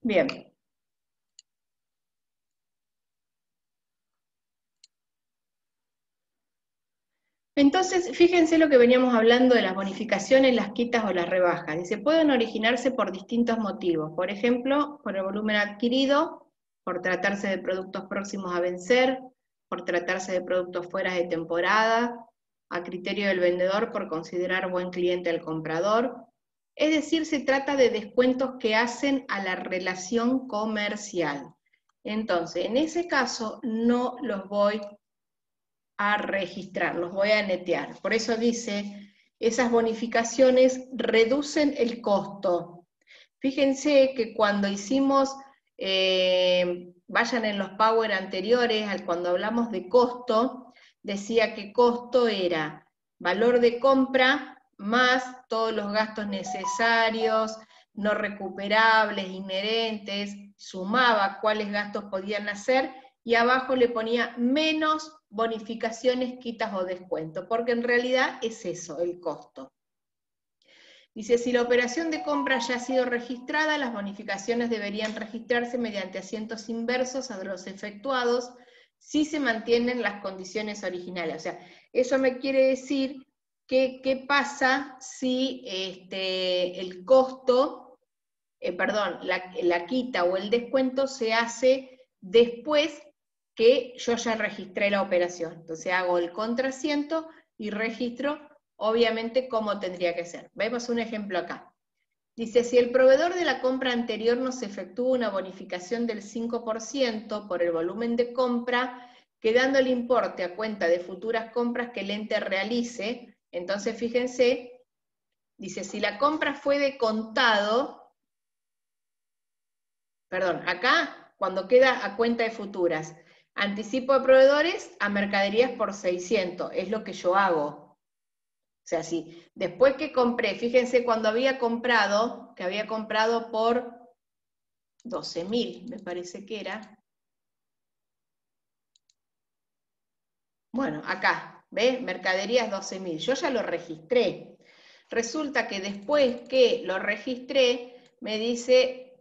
Bien. Entonces, fíjense lo que veníamos hablando de las bonificaciones, las quitas o las rebajas. Dice, pueden originarse por distintos motivos. Por ejemplo, por el volumen adquirido, por tratarse de productos próximos a vencer, por tratarse de productos fuera de temporada, a criterio del vendedor por considerar buen cliente al comprador. Es decir, se trata de descuentos que hacen a la relación comercial. Entonces, en ese caso, no los voy a registrar, los voy a netear. Por eso dice, esas bonificaciones reducen el costo. Fíjense que cuando hicimos, vayan en los Power anteriores, cuando hablamos de costo, decía que costo era valor de compra más todos los gastos necesarios, no recuperables, inherentes, sumaba cuáles gastos podían hacer, y abajo le ponía menos bonificaciones, quitas o descuentos, porque en realidad es eso, el costo. Dice, si la operación de compra ya ha sido registrada, las bonificaciones deberían registrarse mediante asientos inversos a los efectuados si se mantienen las condiciones originales. O sea, eso me quiere decir que qué pasa si el costo, la quita o el descuento se hace después que yo ya registré la operación. Entonces hago el contraasiento y registro, obviamente, cómo tendría que ser. Vemos un ejemplo acá. Dice, si el proveedor de la compra anterior nos efectúa una bonificación del 5% por el volumen de compra, quedando el importe a cuenta de futuras compras que el ente realice, entonces fíjense, dice, si la compra fue de contado, perdón, acá cuando queda a cuenta de futuras, anticipo a proveedores a mercaderías por 600, es lo que yo hago. O sea, si después que compré, fíjense cuando había comprado, que había comprado por 12.000, me parece que era. Bueno, acá, ¿ves? Mercaderías 12.000, yo ya lo registré. Resulta que después que lo registré, me dice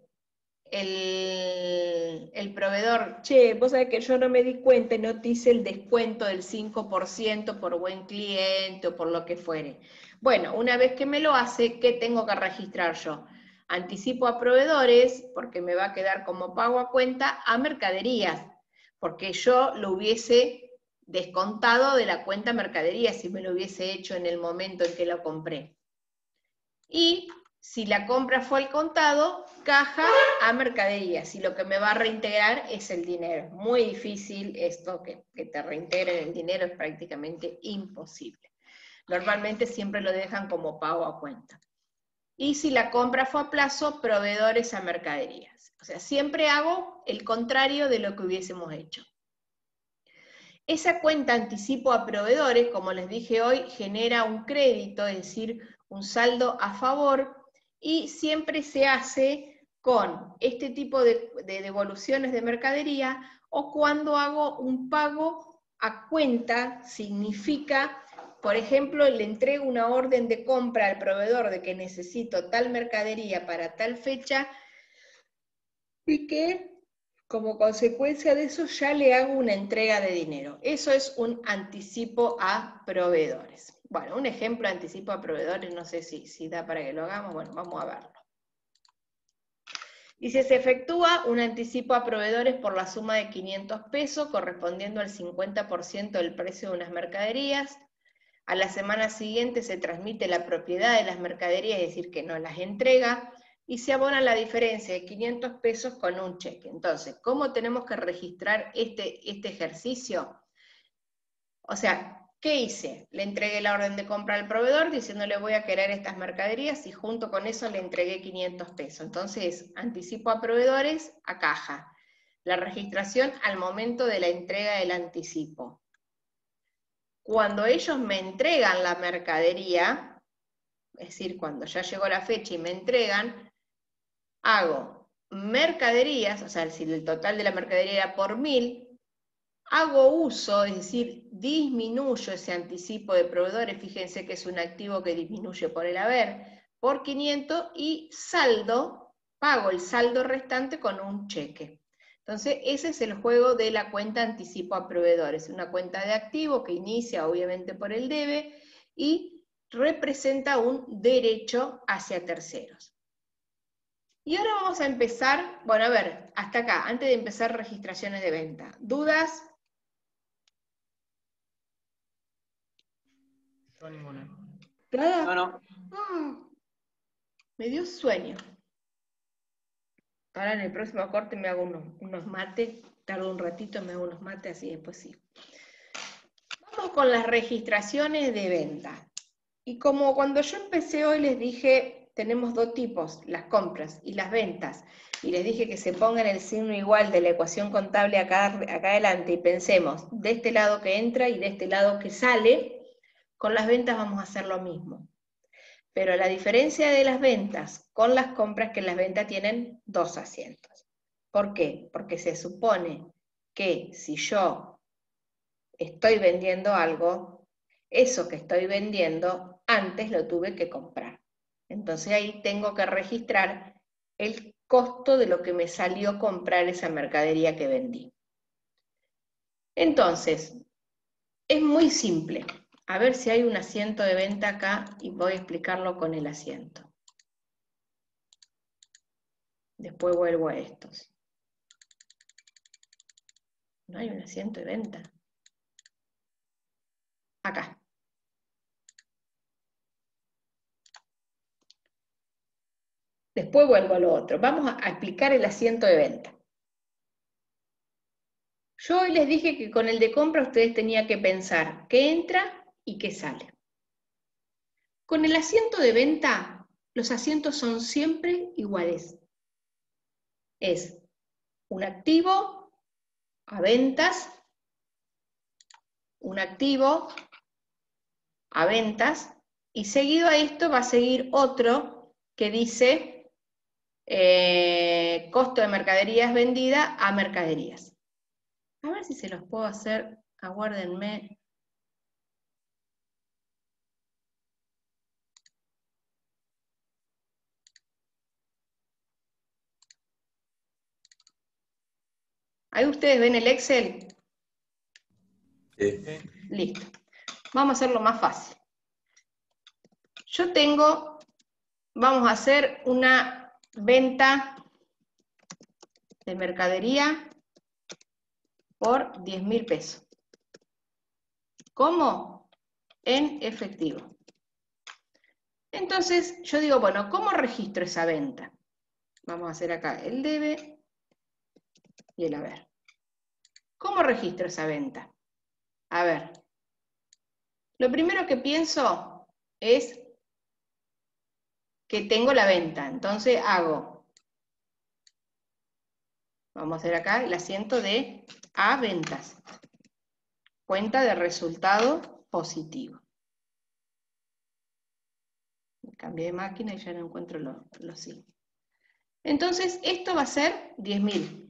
el proveedor, che, vos sabés que yo no me di cuenta y no te hice el descuento del 5% por buen cliente o por lo que fuere. Bueno, una vez que me lo hace, ¿qué tengo que registrar yo? Anticipo a proveedores, porque me va a quedar como pago a cuenta, a mercaderías, porque yo lo hubiese descontado de la cuenta mercadería si me lo hubiese hecho en el momento en que lo compré. Y si la compra fue al contado, caja a mercadería, si lo que me va a reintegrar es el dinero. Muy difícil esto, que te reintegren el dinero es prácticamente imposible. Normalmente siempre lo dejan como pago a cuenta. Y si la compra fue a plazo, proveedores a mercaderías. O sea, siempre hago el contrario de lo que hubiésemos hecho. Esa cuenta anticipo a proveedores, como les dije hoy, genera un crédito, es decir, un saldo a favor, y siempre se hace con este tipo de devoluciones de mercadería, o cuando hago un pago a cuenta, significa, por ejemplo, le entrego una orden de compra al proveedor de que necesito tal mercadería para tal fecha, y que como consecuencia de eso ya le hago una entrega de dinero. Eso es un anticipo a proveedores. Bueno, un ejemplo de anticipo a proveedores, no sé si da para que lo hagamos, bueno, vamos a verlo. Dice, se efectúa un anticipo a proveedores por la suma de 500 pesos, correspondiendo al 50% del precio de unas mercaderías. A la semana siguiente se transmite la propiedad de las mercaderías, es decir, que no las entrega, y se abona la diferencia de 500 pesos con un cheque. Entonces, ¿cómo tenemos que registrar este ejercicio? O sea, ¿qué hice? Le entregué la orden de compra al proveedor diciéndole voy a querer estas mercaderías y junto con eso le entregué 500 pesos. Entonces, anticipo a proveedores a caja. La registración al momento de la entrega del anticipo. Cuando ellos me entregan la mercadería, es decir, cuando ya llegó la fecha y me entregan, hago mercaderías, o sea, si el total de la mercadería era por 1.000, hago uso, es decir, disminuyo ese anticipo de proveedores, fíjense que es un activo que disminuye por el haber, por 500 y saldo pago el saldo restante con un cheque. Entonces, ese es el juego de la cuenta anticipo a proveedores. Una cuenta de activo que inicia obviamente por el debe y representa un derecho hacia terceros. Y ahora vamos a empezar, bueno, a ver, hasta acá, antes de empezar registraciones de venta. ¿Dudas? Yo ninguna. ¿Nada? No. Me dio sueño. Ahora en el próximo corte me hago unos mates, tardo un ratito, me hago unos mates, así después sí. Vamos con las registraciones de venta. Y como cuando yo empecé hoy les dije, tenemos dos tipos, las compras y las ventas. Y les dije que se pongan el signo igual de la ecuación contable acá adelante y pensemos de este lado que entra y de este lado que sale, con las ventas vamos a hacer lo mismo. Pero la diferencia de las ventas con las compras es que las ventas tienen dos asientos. ¿Por qué? Porque se supone que si yo estoy vendiendo algo, eso que estoy vendiendo antes lo tuve que comprar. Entonces ahí tengo que registrar el costo de lo que me salió comprar esa mercadería que vendí. Entonces, es muy simple. A ver si hay un asiento de venta acá y voy a explicarlo con el asiento. Después vuelvo a estos. No hay un asiento de venta. Acá. Después vuelvo a lo otro. Vamos a explicar el asiento de venta. Yo hoy les dije que con el de compra ustedes tenían que pensar qué entra y qué sale. Con el asiento de venta, los asientos son siempre iguales. Es un activo a ventas, un activo a ventas, y seguido a esto va a seguir otro que dice costo de mercaderías vendida a mercaderías. A ver si se los puedo hacer, aguárdenme. ¿Ahí ustedes ven el Excel? Sí. Listo. Vamos a hacerlo más fácil. Yo tengo, vamos a hacer una venta de mercadería por 10.000 pesos. ¿Cómo? En efectivo. Entonces, yo digo, bueno, ¿cómo registro esa venta? Vamos a hacer acá el debe y el haber. ¿Cómo registro esa venta? A ver, lo primero que pienso es que tengo la venta. Entonces hago, vamos a hacer acá el asiento de a ventas. Cuenta de resultado positivo. Cambié de máquina y ya no encuentro los signos. Entonces, esto va a ser 10.000.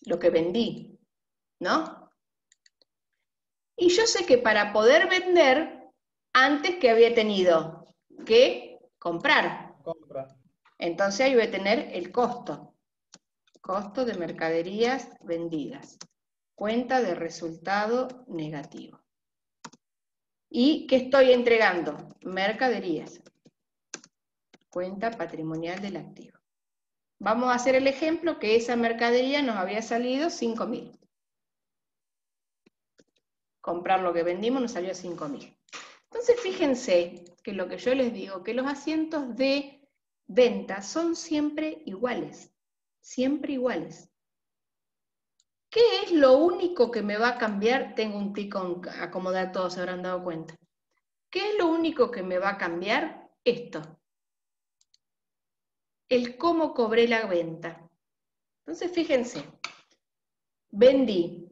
Lo que vendí, ¿no? Y yo sé que para poder vender, antes que había tenido que comprar. Compra. Entonces ahí voy a tener el costo. Costo de mercaderías vendidas. Cuenta de resultado negativo. ¿Y qué estoy entregando? Mercaderías. Cuenta patrimonial del activo. Vamos a hacer el ejemplo que esa mercadería nos había salido 5.000. Comprar lo que vendimos nos salió 5.000. Entonces fíjense que lo que yo les digo, que los asientos de venta son siempre iguales. Siempre iguales. ¿Qué es lo único que me va a cambiar? Tengo un tic con acomodar todo, se habrán dado cuenta. ¿Qué es lo único que me va a cambiar? Esto. El cómo cobré la venta. Entonces fíjense, vendí.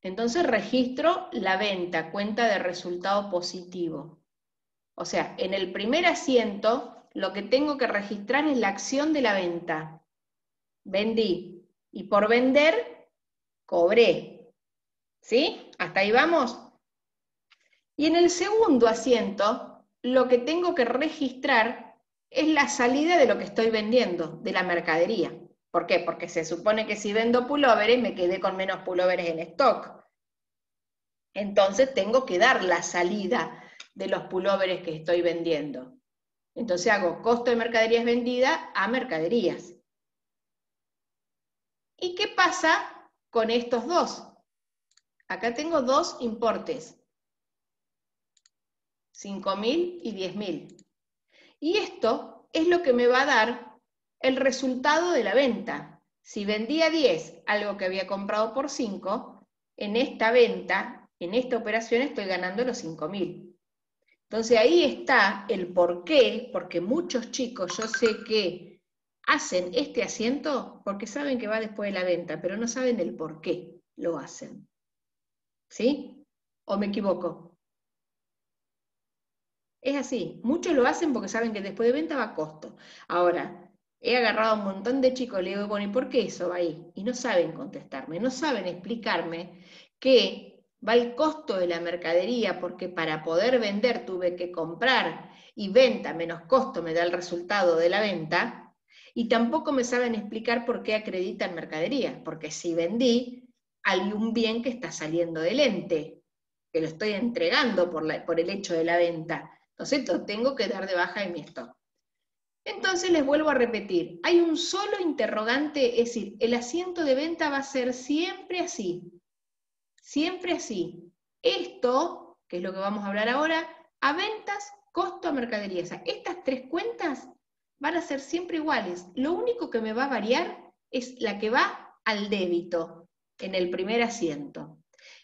Entonces registro la venta, cuenta de resultado positivo. O sea, en el primer asiento lo que tengo que registrar es la acción de la venta. Vendí. Y por vender, cobré. ¿Sí? ¿Hasta ahí vamos? Y en el segundo asiento, lo que tengo que registrar es la salida de lo que estoy vendiendo, de la mercadería. ¿Por qué? Porque se supone que si vendo pulóveres, me quedé con menos pulóveres en stock. Entonces tengo que dar la salida de los pulóveres que estoy vendiendo. Entonces hago costo de mercaderías vendida a mercaderías. ¿Y qué pasa con estos dos? Acá tengo dos importes, 5.000 y 10.000. Y esto es lo que me va a dar el resultado de la venta. Si vendía 10, algo que había comprado por 5, en esta venta, en esta operación estoy ganando los 5.000. Entonces ahí está el por qué, porque muchos chicos yo sé que hacen este asiento porque saben que va después de la venta, pero no saben el por qué lo hacen. ¿Sí? ¿O me equivoco? Es así, muchos lo hacen porque saben que después de venta va a costo. Ahora, he agarrado a un montón de chicos y le digo, bueno, ¿y por qué eso va ahí? Y no saben contestarme, no saben explicarme que va el costo de la mercadería, porque para poder vender tuve que comprar, y venta menos costo me da el resultado de la venta, y tampoco me saben explicar por qué acreditan mercadería, porque si vendí, hay un bien que está saliendo del ente, que lo estoy entregando por el hecho de la venta. Entonces lo tengo que dar de baja en mi stock. Entonces les vuelvo a repetir, hay un solo interrogante, es decir, el asiento de venta va a ser siempre así. Siempre así. Esto, que es lo que vamos a hablar ahora, a ventas, costo a mercadería. O sea, estas tres cuentas van a ser siempre iguales. Lo único que me va a variar es la que va al débito, en el primer asiento.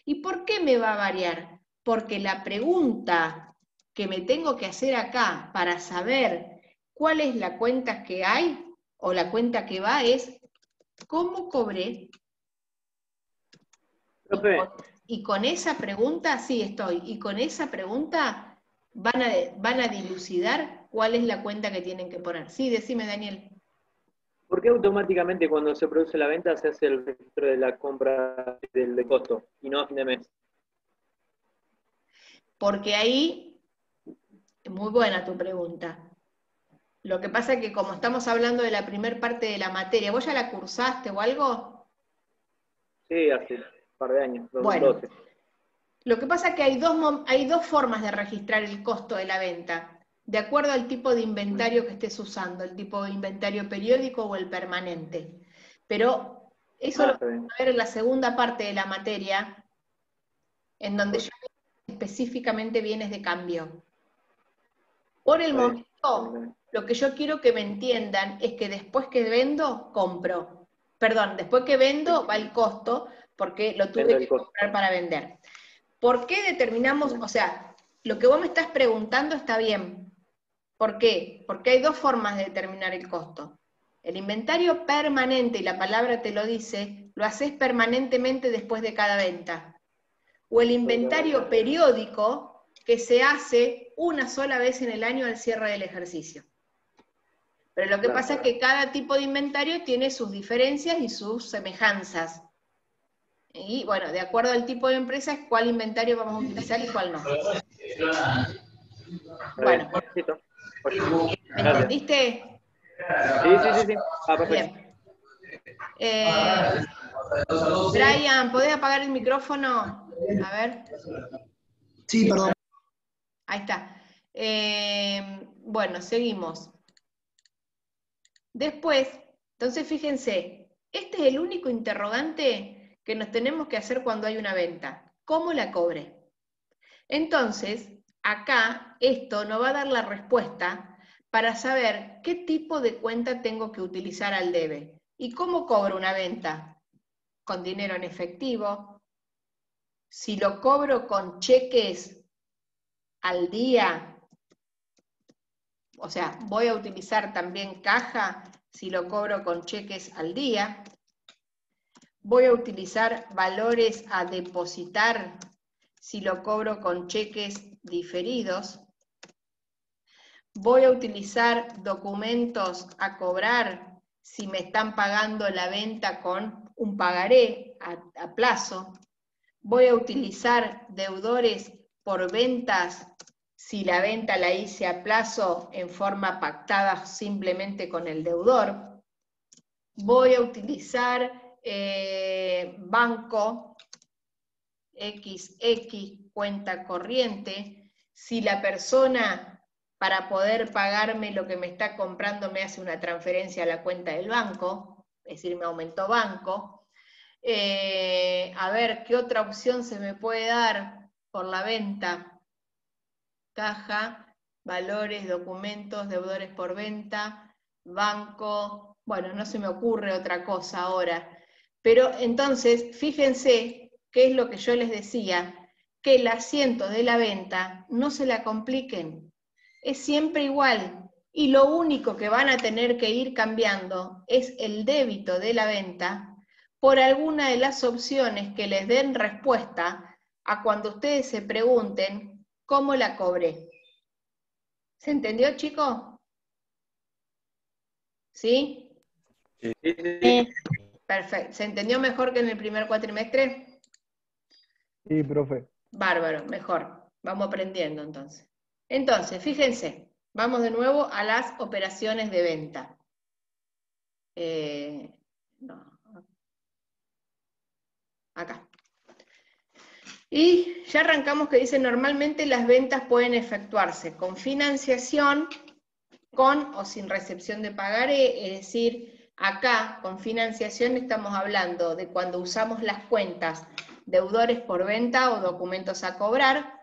¿Y por qué me va a variar? Porque la pregunta que me tengo que hacer acá para saber cuál es la cuenta que hay, o la cuenta que va, es ¿cómo cobré? Profe, Y con esa pregunta, sí estoy, y con esa pregunta van a dilucidar cuál es la cuenta que tienen que poner. Sí, decime, Daniel. ¿por qué automáticamente cuando se produce la venta se hace el registro de la compra del costo y no a fin de mes? Porque ahí, muy buena tu pregunta. Lo que pasa es que como estamos hablando de la primer parte de la materia, ¿vos ya la cursaste o algo? Sí, hace un par de años, 2012. Bueno, lo que pasa es que hay dos formas de registrar el costo de la venta, de acuerdo al tipo de inventario que estés usando, el tipo de inventario periódico o el permanente. Pero eso lo vamos a ver en la segunda parte de la materia, en donde ya específicamente bienes de cambio. Por el momento, lo que yo quiero que me entiendan es que después que vendo, compro. Perdón, después que vendo va el costo, porque lo tuve que comprar para vender. ¿Por qué determinamos, o sea, lo que vos me estás preguntando está bien? ¿Por qué? Porque hay dos formas de determinar el costo. El inventario permanente, y la palabra te lo dice, lo haces permanentemente después de cada venta. O el inventario periódico, que se hace una sola vez en el año al cierre del ejercicio. Pero lo que pasa es que cada tipo de inventario tiene sus diferencias y sus semejanzas. Y bueno, de acuerdo al tipo de empresa es cuál inventario vamos a utilizar y cuál no. Bueno, ¿me entendiste? Sí. Bien. Brian, ¿podés apagar el micrófono? A ver. Sí, perdón. Ahí está. Bueno, seguimos. Después, entonces fíjense, este es el único interrogante que nos tenemos que hacer cuando hay una venta. ¿Cómo la cobré? Entonces, acá esto nos va a dar la respuesta para saber qué tipo de cuenta tengo que utilizar al debe. ¿Y cómo cobro una venta? ¿Con dinero en efectivo? Si lo cobro con cheques al día, o sea, voy a utilizar también caja si lo cobro con cheques al día. Voy a utilizar valores a depositar si lo cobro con cheques diferidos. Voy a utilizar documentos a cobrar si me están pagando la venta con un pagaré a plazo. Voy a utilizar deudores por ventas si la venta la hice a plazo en forma pactada simplemente con el deudor. Voy a utilizar banco XX, cuenta corriente, si la persona para poder pagarme lo que me está comprando me hace una transferencia a la cuenta del banco, es decir, me aumentó banco. A ver, ¿qué otra opción se me puede dar por la venta? Caja, valores, documentos, deudores por venta, banco, bueno, no se me ocurre otra cosa ahora. Pero entonces, fíjense qué es lo que yo les decía, que el asiento de la venta no se la compliquen, es siempre igual. Y lo único que van a tener que ir cambiando es el débito de la venta por alguna de las opciones que les den respuesta a cuando ustedes se pregunten cómo la cobré. ¿Se entendió, chicos? ¿Sí? Sí. Perfecto. ¿Se entendió mejor que en el primer cuatrimestre? Sí, profe. Bárbaro, mejor. Vamos aprendiendo entonces. Entonces, fíjense, vamos de nuevo a las operaciones de venta. No. Acá. Y ya arrancamos que dice, normalmente las ventas pueden efectuarse con financiación, con o sin recepción de pagaré, es decir, acá con financiación estamos hablando de cuando usamos las cuentas deudores por venta o documentos a cobrar,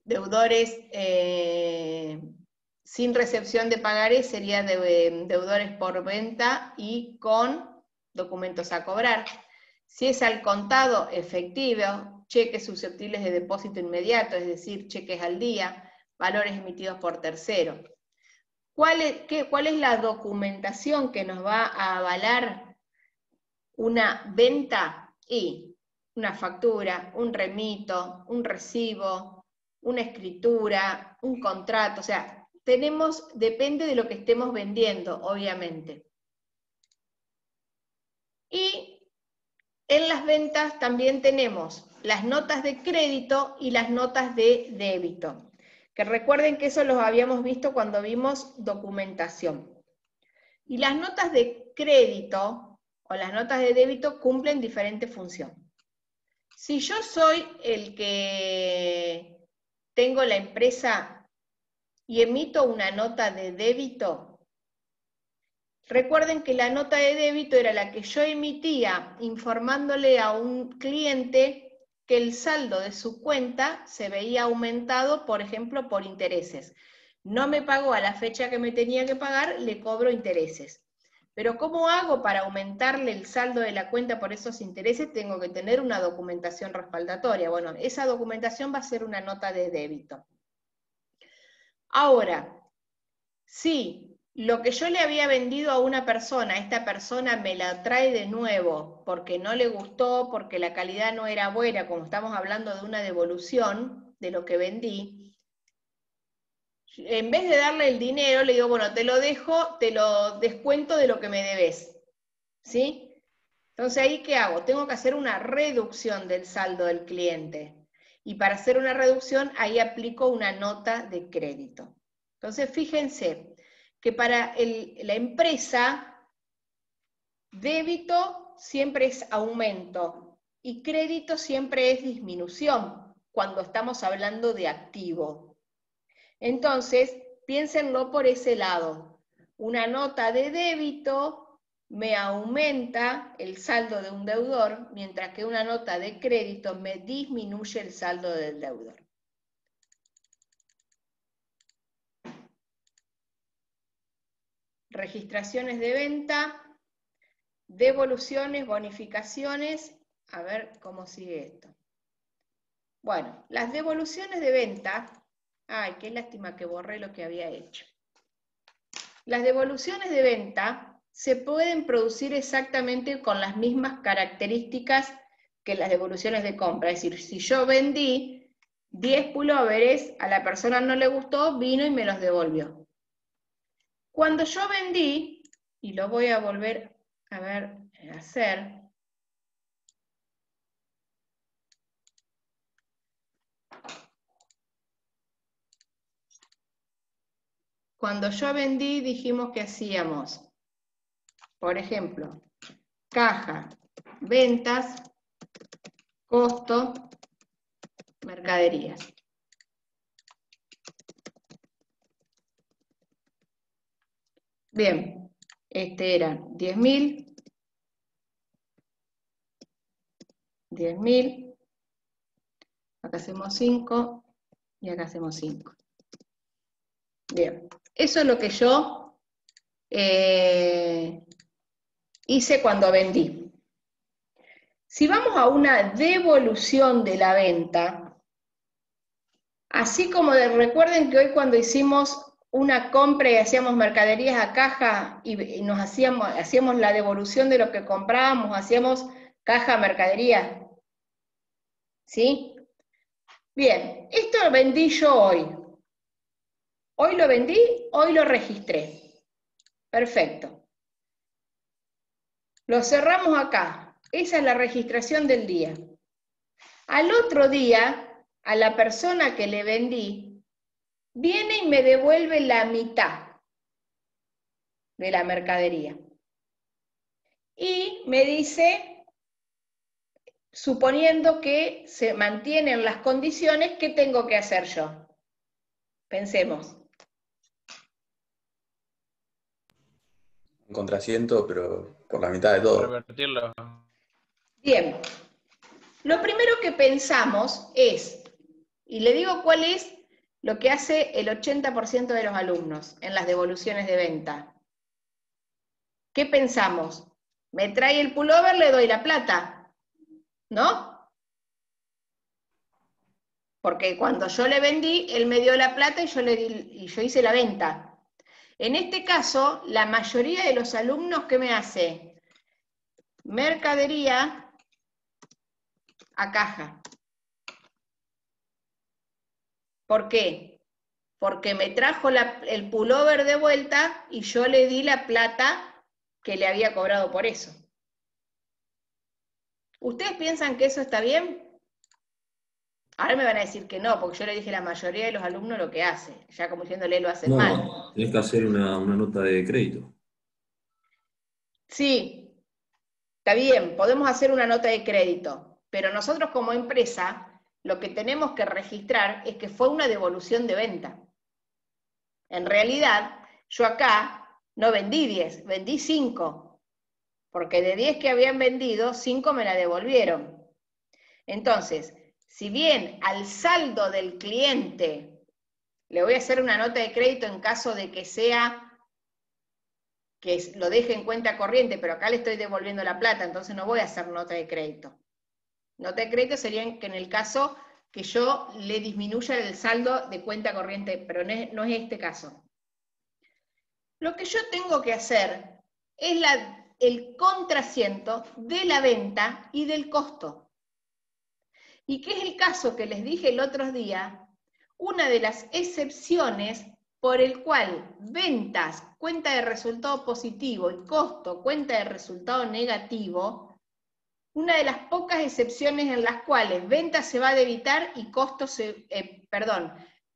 deudores sin recepción de pagaré sería deudores por venta y con documentos a cobrar. Si es al contado, efectivo, cheques susceptibles de depósito inmediato, es decir, cheques al día, valores emitidos por tercero. ¿Cuál es la documentación que nos va a avalar una venta? Y una factura, un remito, un recibo, una escritura, un contrato, o sea, depende de lo que estemos vendiendo, obviamente. Y en las ventas también tenemos las notas de crédito y las notas de débito. Que recuerden que eso los habíamos visto cuando vimos documentación. Y las notas de crédito o las notas de débito cumplen diferente función. Si yo soy el que tengo la empresa y emito una nota de débito, recuerden que la nota de débito era la que yo emitía informándole a un cliente que el saldo de su cuenta se veía aumentado, por ejemplo, por intereses. No me pagó a la fecha que me tenía que pagar, le cobro intereses. Pero ¿cómo hago para aumentarle el saldo de la cuenta por esos intereses? Tengo que tener una documentación respaldatoria. Bueno, esa documentación va a ser una nota de débito. Ahora, si lo que yo le había vendido a una persona, esta persona me la trae de nuevo porque no le gustó, porque la calidad no era buena, como estamos hablando de una devolución de lo que vendí, en vez de darle el dinero, le digo, bueno, te lo dejo, te lo descuento de lo que me debes. ¿Sí? Entonces, ¿ahí qué hago? Tengo que hacer una reducción del saldo del cliente. Y para hacer una reducción, ahí aplico una nota de crédito. Entonces, fíjense que para la empresa, débito siempre es aumento y crédito siempre es disminución cuando estamos hablando de activo. Entonces, piénsenlo por ese lado. Una nota de débito me aumenta el saldo de un deudor, mientras que una nota de crédito me disminuye el saldo del deudor. Registraciones de venta, devoluciones, bonificaciones. A ver cómo sigue esto. Bueno, las devoluciones de venta. Ay, qué lástima que borré lo que había hecho. Las devoluciones de venta se pueden producir exactamente con las mismas características que las devoluciones de compra. Es decir, si yo vendí 10 pulóveres, a la persona no le gustó, vino y me los devolvió. Cuando yo vendí, y lo voy a volver a ver, hacer, cuando yo vendí dijimos que hacíamos, por ejemplo, caja, ventas, costo, mercaderías. Bien, este eran 10.000, 10.000, acá hacemos 5 y acá hacemos 5. Bien, eso es lo que yo hice cuando vendí. Si vamos a una devolución de la venta, así como recuerden que hoy cuando hicimos una compra y hacíamos mercaderías a caja y nos hacíamos la devolución de lo que comprábamos, hacíamos caja mercadería. ¿Sí? Bien, esto lo vendí yo hoy. Hoy lo vendí, hoy lo registré. Perfecto. Lo cerramos acá. Esa es la registración del día. Al otro día, a la persona que le vendí, viene y me devuelve la mitad de la mercadería. Y me dice, suponiendo que se mantienen las condiciones, ¿qué tengo que hacer yo? Pensemos. Un contrasiento, pero por la mitad de todo. Revertirlo. Bien. Lo primero que pensamos es, y le digo cuál es lo que hace el 80% de los alumnos en las devoluciones de venta. ¿Qué pensamos? Me trae el pullover, le doy la plata, ¿no? Porque cuando yo le vendí, él me dio la plata y yo hice la venta. En este caso, la mayoría de los alumnos, ¿qué me hace? Mercadería a caja. ¿Por qué? Porque me trajo el pullover de vuelta y yo le di la plata que le había cobrado por eso. ¿Ustedes piensan que eso está bien? Ahora me van a decir que no, porque yo le dije a la mayoría de los alumnos lo que hace. Ya como diciéndole lo hacen mal. No, tenés que hacer una nota de crédito. Sí, está bien, podemos hacer una nota de crédito, pero nosotros como empresa lo que tenemos que registrar es que fue una devolución de venta. En realidad, yo acá no vendí 10, vendí 5, porque de 10 que habían vendido, 5 me la devolvieron. Entonces, si bien al saldo del cliente le voy a hacer una nota de crédito en caso de que sea que lo deje en cuenta corriente, pero acá le estoy devolviendo la plata, entonces no voy a hacer nota de crédito. Nota de crédito sería que en el caso que yo le disminuya el saldo de cuenta corriente, pero no es este caso. Lo que yo tengo que hacer es el contrasiento de la venta y del costo. Y que es el caso que les dije el otro día, una de las excepciones por el cual ventas, cuenta de resultado positivo y costo, cuenta de resultado negativo, una de las pocas excepciones en las cuales venta se va a debitar y costo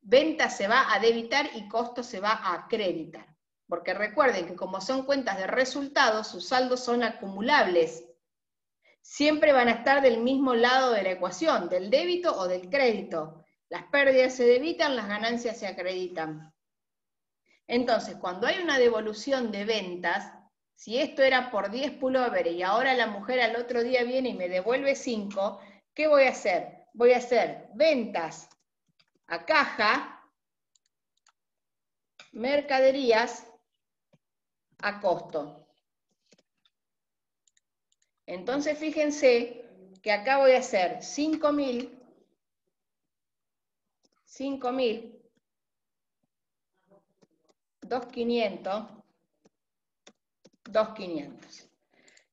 venta se va a debitar y costo se va a acreditar. Porque recuerden que como son cuentas de resultados, sus saldos son acumulables. Siempre van a estar del mismo lado de la ecuación, del débito o del crédito. Las pérdidas se debitan, las ganancias se acreditan. Entonces, cuando hay una devolución de ventas, si esto era por 10 pullovers y ahora la mujer al otro día viene y me devuelve 5, ¿qué voy a hacer? Voy a hacer ventas a caja, mercaderías a costo. Entonces, fíjense que acá voy a hacer 5.000, 2.500, 2.500.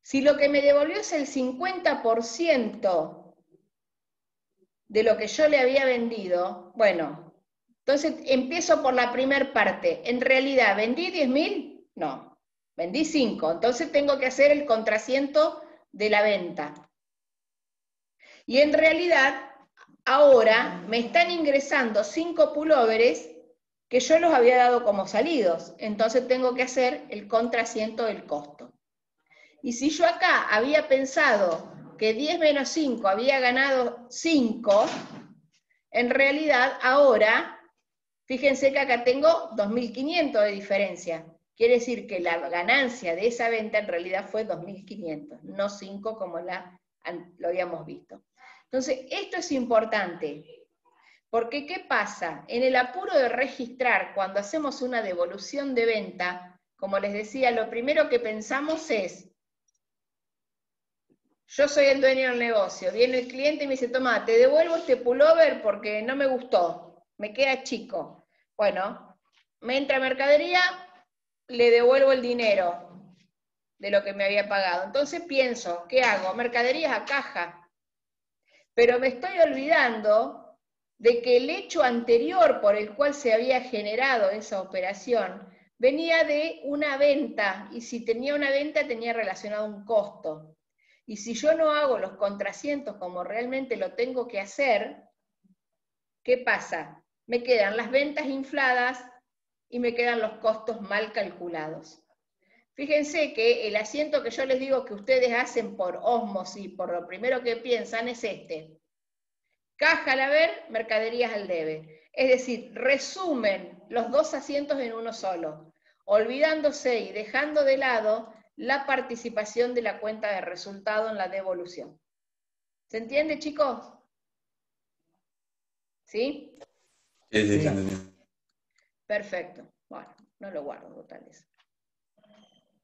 Si lo que me devolvió es el 50% de lo que yo le había vendido, bueno, entonces empiezo por la primera parte. En realidad, ¿vendí 10.000? No, vendí 5. Entonces tengo que hacer el contrasiento de la venta. Y en realidad, ahora me están ingresando 5 pullovers que yo los había dado como salidos. Entonces tengo que hacer el contrasiento del costo. Y si yo acá había pensado que 10 menos 5 había ganado 5, en realidad ahora, fíjense que acá tengo 2.500 de diferencia. Quiere decir que la ganancia de esa venta en realidad fue 2.500, no 5 como lo habíamos visto. Entonces, esto es importante, porque ¿qué pasa? En el apuro de registrar, cuando hacemos una devolución de venta, como les decía, lo primero que pensamos es, yo soy el dueño del negocio, viene el cliente y me dice, toma, te devuelvo este pullover porque no me gustó, me queda chico. Bueno, me entra mercadería, le devuelvo el dinero de lo que me había pagado. Entonces pienso, ¿qué hago? Mercaderías a caja. Pero me estoy olvidando de que el hecho anterior por el cual se había generado esa operación venía de una venta, y si tenía una venta tenía relacionado un costo. Y si yo no hago los contrasientos como realmente lo tengo que hacer, ¿qué pasa? Me quedan las ventas infladas y me quedan los costos mal calculados. Fíjense que el asiento que yo les digo que ustedes hacen por ósmosis, por lo primero que piensan es este. Caja al haber, mercaderías al debe. Es decir, resumen los dos asientos en uno solo, olvidándose y dejando de lado la participación de la cuenta de resultado en la devolución. ¿Se entiende, chicos? ¿Sí? Sí, sí, se entendió. Perfecto. Bueno, no lo guardo, totales.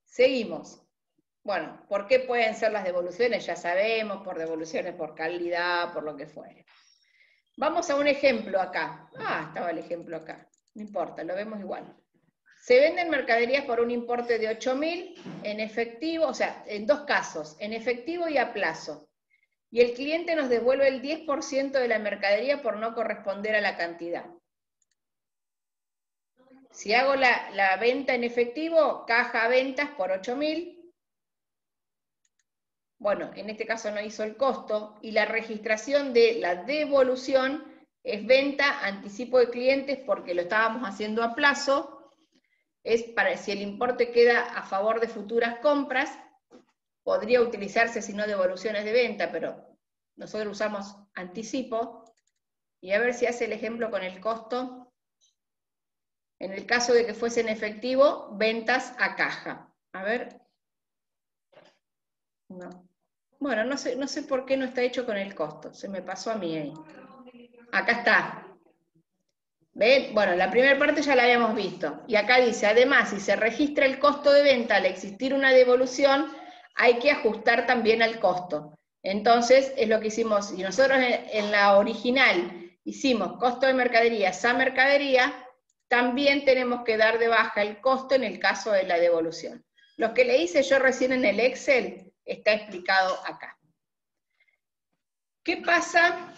Seguimos. Bueno, ¿por qué pueden ser las devoluciones? Ya sabemos, por devoluciones, por calidad, por lo que fuere. Vamos a un ejemplo acá. Ah, estaba el ejemplo acá. No importa, lo vemos igual. Se venden mercaderías por un importe de 8.000 en efectivo, o sea, en dos casos, en efectivo y a plazo. Y el cliente nos devuelve el 10% de la mercadería por no corresponder a la cantidad. Si hago la venta en efectivo, caja a ventas por 8.000, bueno, en este caso no hizo el costo, y la registración de la devolución es venta, anticipo de clientes, porque lo estábamos haciendo a plazo, es para si el importe queda a favor de futuras compras, podría utilizarse si no devoluciones de venta, pero nosotros usamos anticipo, y a ver si hace el ejemplo con el costo. En el caso de que fuese en efectivo, ventas a caja. A ver. No. Bueno, no sé por qué no está hecho con el costo. Se me pasó a mí ahí. Acá está. ¿Ven? Bueno, la primera parte ya la habíamos visto. Y acá dice, además, si se registra el costo de venta al existir una devolución, hay que ajustar también al costo. Entonces, es lo que hicimos. Y nosotros en la original hicimos costo de mercadería, esa mercadería, también tenemos que dar de baja el costo en el caso de la devolución. Lo que le hice yo recién en el Excel está explicado acá. ¿Qué pasa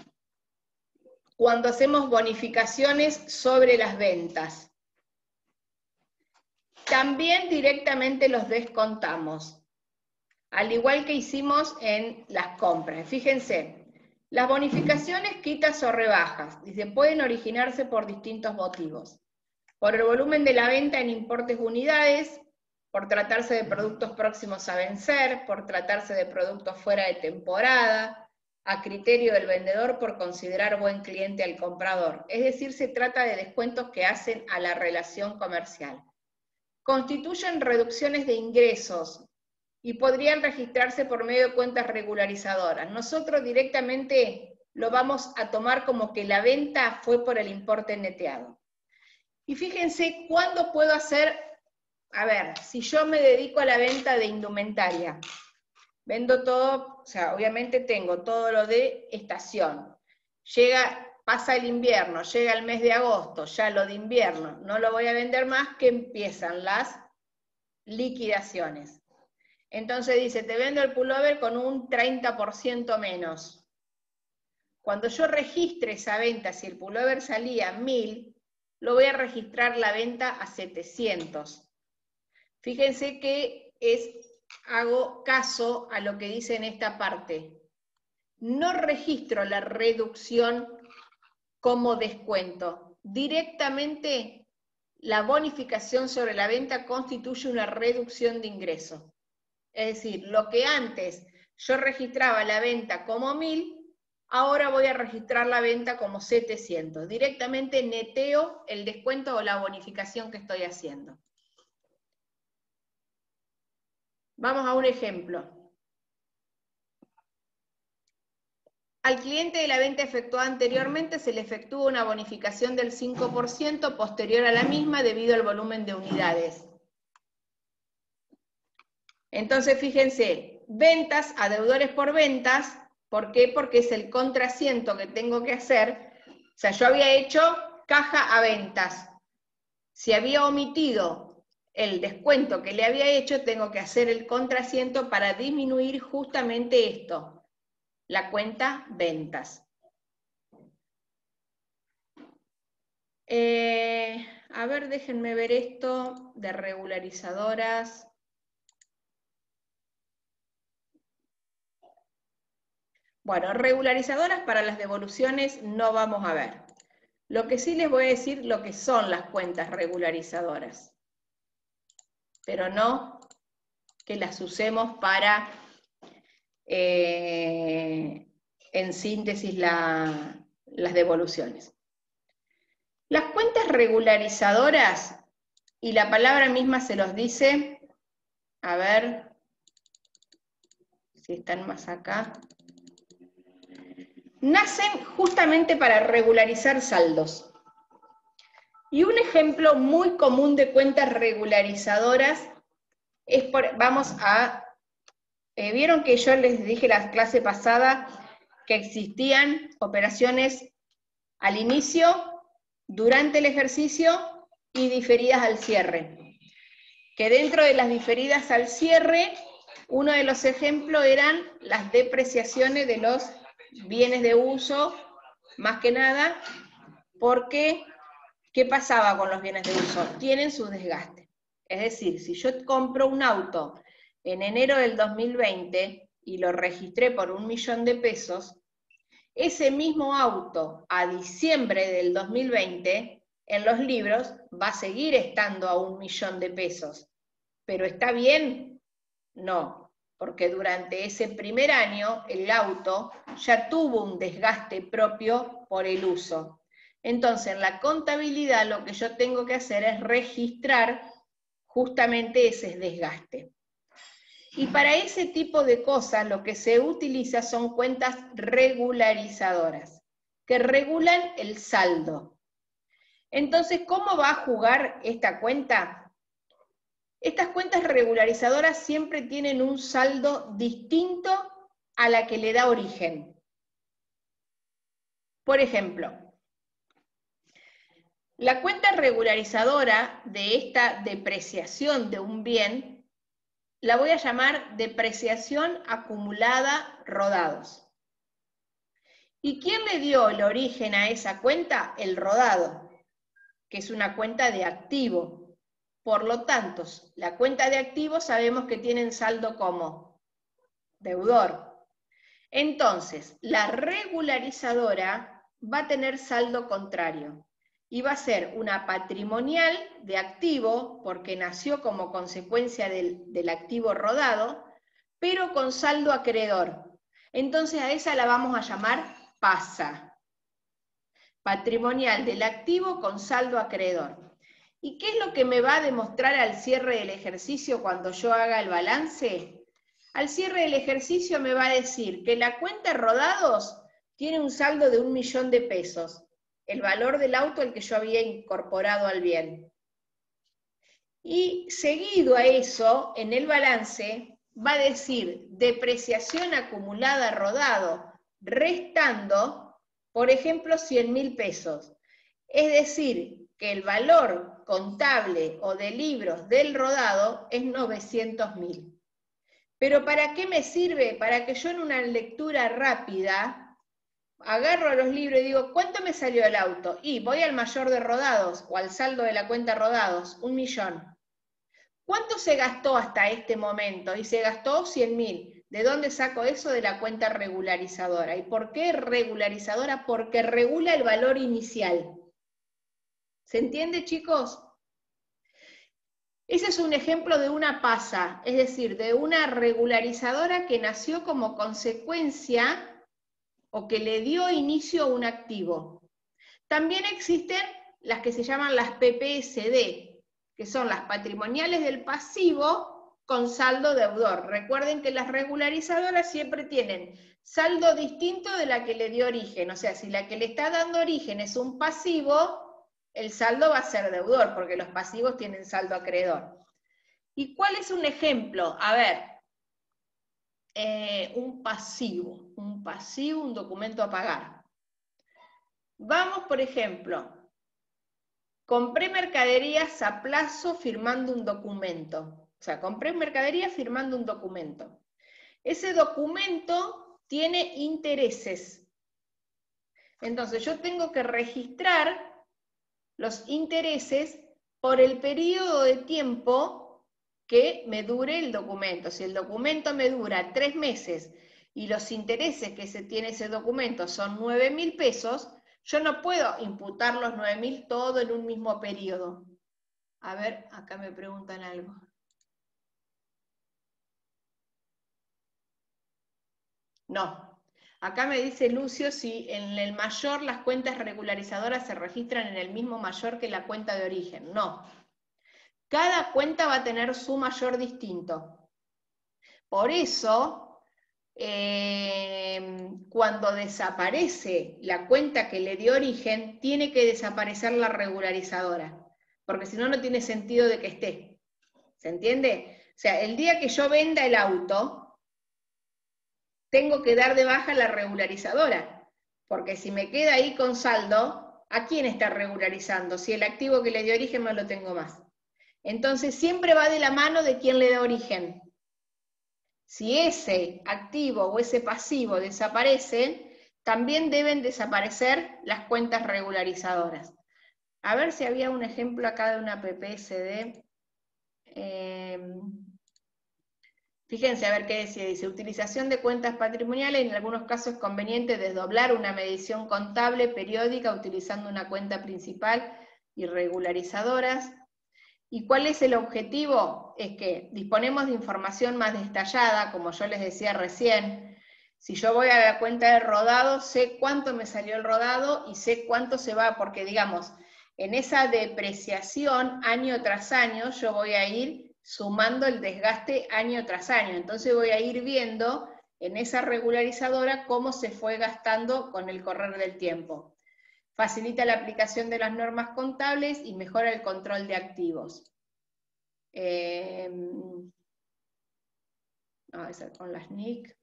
cuando hacemos bonificaciones sobre las ventas? También directamente los descontamos, al igual que hicimos en las compras. Fíjense, las bonificaciones, quitas o rebajas, dice, pueden originarse por distintos motivos. Por el volumen de la venta en importes unidades, por tratarse de productos próximos a vencer, por tratarse de productos fuera de temporada, a criterio del vendedor por considerar buen cliente al comprador. Es decir, se trata de descuentos que hacen a la relación comercial. Constituyen reducciones de ingresos y podrían registrarse por medio de cuentas regularizadoras. Nosotros directamente lo vamos a tomar como que la venta fue por el importe neteado. Y fíjense, ¿cuándo puedo hacer? A ver, si yo me dedico a la venta de indumentaria, vendo todo, o sea, obviamente tengo todo lo de estación. Pasa el invierno, llega el mes de agosto, ya lo de invierno, no lo voy a vender más, que empiezan las liquidaciones. Entonces dice, te vendo el pullover con un 30% menos. Cuando yo registre esa venta, si el pullover salía 1.000, lo voy a registrar la venta a 700. Fíjense que hago caso a lo que dice en esta parte. No registro la reducción como descuento. Directamente la bonificación sobre la venta constituye una reducción de ingresos. Es decir, lo que antes yo registraba la venta como 1000, ahora voy a registrar la venta como 700. Directamente neteo el descuento o la bonificación que estoy haciendo. Vamos a un ejemplo. Al cliente de la venta efectuada anteriormente se le efectúa una bonificación del 5% posterior a la misma debido al volumen de unidades. Entonces, fíjense, ventas a deudores por ventas, ¿por qué? Porque es el contrasiento que tengo que hacer. O sea, yo había hecho caja a ventas. Si había omitido el descuento que le había hecho, tengo que hacer el contrasiento para disminuir justamente esto, la cuenta ventas. A ver, déjenme ver esto de regularizadoras. Bueno, regularizadoras para las devoluciones no vamos a ver. Lo que sí les voy a decir lo que son las cuentas regularizadoras, pero no que las usemos para, en síntesis, las devoluciones. Las cuentas regularizadoras, y la palabra misma se los dice, a ver si están más acá, nacen justamente para regularizar saldos. Y un ejemplo muy común de cuentas regularizadoras es, vieron que yo les dije la clase pasada que existían operaciones al inicio, durante el ejercicio y diferidas al cierre. Que dentro de las diferidas al cierre, uno de los ejemplos eran las depreciaciones de los bienes de uso, más que nada, porque ¿qué pasaba con los bienes de uso? Tienen su desgaste. Es decir, si yo compro un auto en enero del 2020 y lo registré por 1.000.000 de pesos, ese mismo auto a diciembre del 2020 en los libros va a seguir estando a 1.000.000 de pesos. ¿Pero está bien? No, porque durante ese primer año el auto ya tuvo un desgaste propio por el uso. Entonces, en la contabilidad lo que yo tengo que hacer es registrar justamente ese desgaste. Y para ese tipo de cosas lo que se utiliza son cuentas regularizadoras, que regulan el saldo. Entonces, ¿cómo va a jugar esta cuenta? Estas cuentas regularizadoras siempre tienen un saldo distinto a la que le da origen. Por ejemplo, la cuenta regularizadora de esta depreciación de un bien la voy a llamar depreciación acumulada rodados. ¿Y quién le dio el origen a esa cuenta? El rodado, que es una cuenta de activo. Por lo tanto, la cuenta de activo sabemos que tienen saldo como deudor. Entonces, la regularizadora va a tener saldo contrario. Y va a ser una patrimonial de activo, porque nació como consecuencia del activo rodado, pero con saldo acreedor. Entonces a esa la vamos a llamar PASA. Patrimonial del activo con saldo acreedor. ¿Y qué es lo que me va a demostrar al cierre del ejercicio cuando yo haga el balance? Al cierre del ejercicio me va a decir que la cuenta rodados tiene un saldo de 1.000.000 de pesos. El valor del auto al que yo había incorporado al bien. Y seguido a eso, en el balance, va a decir depreciación acumulada rodado, restando, por ejemplo, 100.000 pesos. Es decir, que el valor contable o de libros del rodado es 900.000. ¿Pero para qué me sirve? Para que yo en una lectura rápida agarro los libros y digo, ¿cuánto me salió el auto? Y voy al mayor de rodados, o al saldo de la cuenta rodados, 1.000.000. ¿Cuánto se gastó hasta este momento? Y se gastó 100.000. ¿De dónde saco eso? De la cuenta regularizadora. ¿Y por qué regularizadora? Porque regula el valor inicial. ¿Se entiende, chicos? Ese es un ejemplo de una PASA, es decir, de una regularizadora que nació como consecuencia o que le dio inicio a un activo. También existen las que se llaman las PPSD, que son las patrimoniales del pasivo con saldo deudor. Recuerden que las regularizadoras siempre tienen saldo distinto de la que le dio origen, o sea, si la que le está dando origen es un pasivo, el saldo va a ser deudor, porque los pasivos tienen saldo acreedor. ¿Y cuál es un ejemplo? A ver, un pasivo, un documento a pagar. Vamos, por ejemplo, compré mercaderías a plazo firmando un documento. O sea, compré mercaderías firmando un documento. Ese documento tiene intereses. Entonces yo tengo que registrar los intereses por el periodo de tiempo que me dure el documento. Si el documento me dura 3 meses y los intereses que se tiene ese documento son 9.000 pesos, yo no puedo imputar los 9.000 todo en un mismo periodo. A ver, acá me preguntan algo. No. Acá me dice Lucio si en el mayor las cuentas regularizadoras se registran en el mismo mayor que la cuenta de origen. No. Cada cuenta va a tener su mayor distinto. Por eso, cuando desaparece la cuenta que le dio origen, tiene que desaparecer la regularizadora, porque si no, no tiene sentido de que esté. ¿Se entiende? O sea, el día que yo venda el auto, tengo que dar de baja la regularizadora, porque si me queda ahí con saldo, ¿a quién está regularizando? Si el activo que le dio origen no lo tengo más. Entonces siempre va de la mano de quien le da origen. Si ese activo o ese pasivo desaparecen, también deben desaparecer las cuentas regularizadoras. A ver si había un ejemplo acá de una PPSD. Fíjense a ver qué decía. Dice, utilización de cuentas patrimoniales, en algunos casos es conveniente desdoblar una medición contable periódica utilizando una cuenta principal y regularizadoras. ¿Y cuál es el objetivo? Es que disponemos de información más detallada, como yo les decía recién. Si yo voy a la cuenta de rodado, sé cuánto me salió el rodado y sé cuánto se va, porque digamos, en esa depreciación año tras año, yo voy a ir sumando el desgaste año tras año. Entonces voy a ir viendo en esa regularizadora cómo se fue gastando con el correr del tiempo. Facilita la aplicación de las normas contables y mejora el control de activos. Esa con las NIC.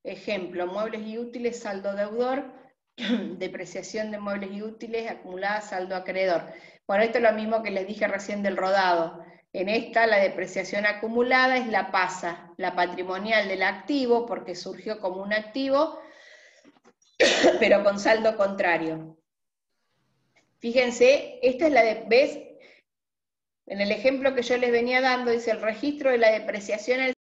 Ejemplo, muebles y útiles, saldo deudor, depreciación de muebles y útiles, acumulada, saldo acreedor. Bueno, esto es lo mismo que les dije recién del rodado. En esta, la depreciación acumulada es la PASA, la patrimonial del activo, porque surgió como un activo, pero con saldo contrario. Fíjense, esta es la de, ¿ves? En el ejemplo que yo les venía dando, dice el registro de la depreciación al